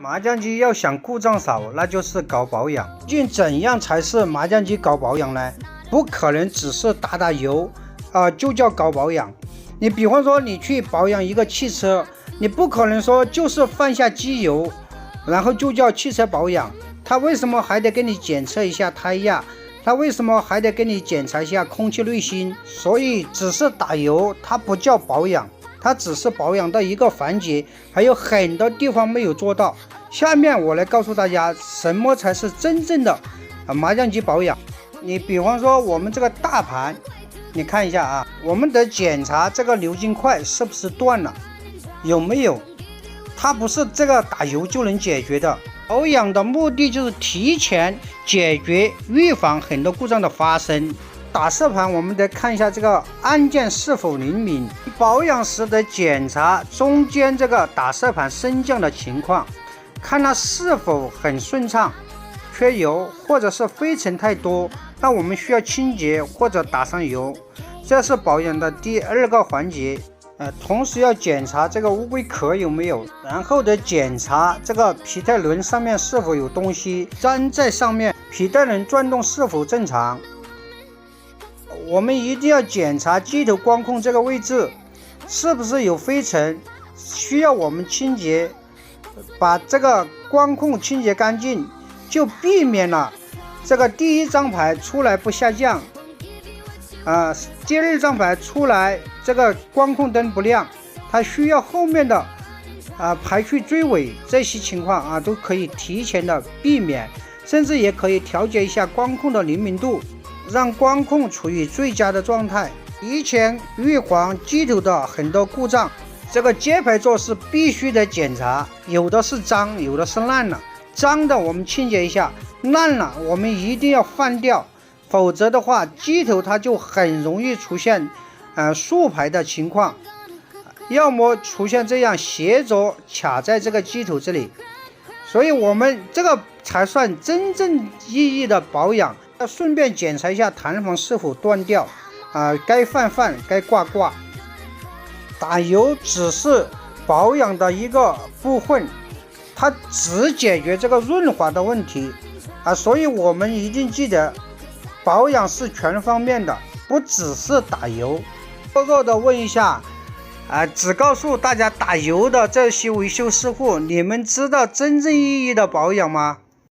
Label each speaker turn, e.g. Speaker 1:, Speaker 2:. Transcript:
Speaker 1: 麻将机要想故障少，那就是搞保养。究竟怎样才是麻将机搞保养呢？不可能只是打打油就叫搞保养。你比方说你去保养一个汽车，你不可能说就是换下机油，然后就叫汽车保养。他为什么还得给你检测一下胎压？他为什么还得给你检查一下空气滤芯？所以只是打油，它不叫保养，它只是保养的一个环节，还有很多地方没有做到。下面我来告诉大家，什么才是真正的麻将机保养。你比方说我们这个大盘，你看一下啊，我们得检查这个鎏金块是不是断了，有没有？它不是这个打油就能解决的。保养的目的就是提前解决、预防很多故障的发生。打色盘我们得看一下这个按键是否灵敏，保养时得检查中间这个打色盘升降的情况，看它是否很顺畅，缺油或者是飞尘太多，那我们需要清洁或者打上油，这是保养的第二个环节。同时要检查这个乌龟壳有没有，然后得检查这个皮带轮上面是否有东西粘在上面，皮带轮转动是否正常。我们一定要检查机头光控这个位置是不是有飞尘，需要我们清洁，把这个光控清洁干净，就避免了这个第一张牌出来不下降，第二张牌出来这个光控灯不亮，它需要后面的排去追尾，这些情况都可以提前的避免，甚至也可以调节一下光控的灵敏度，让光控处于最佳的状态，提前预防机头的很多故障。这个接牌座是必须得检查，有的是脏，有的是烂了，脏的我们清洁一下，烂了我们一定要换掉，否则的话机头它就很容易出现竖排的情况，要么出现这样斜着卡在这个机头这里，所以我们这个才算真正意义的保养。要顺便检查一下弹簧是否断掉，该换该挂。打油只是保养的一个部分，它只解决这个润滑的问题所以我们一定记得，保养是全方面的，不只是打油。弱弱的问一下只告诉大家打油的这些维修师傅，你们知道真正意义的保养吗？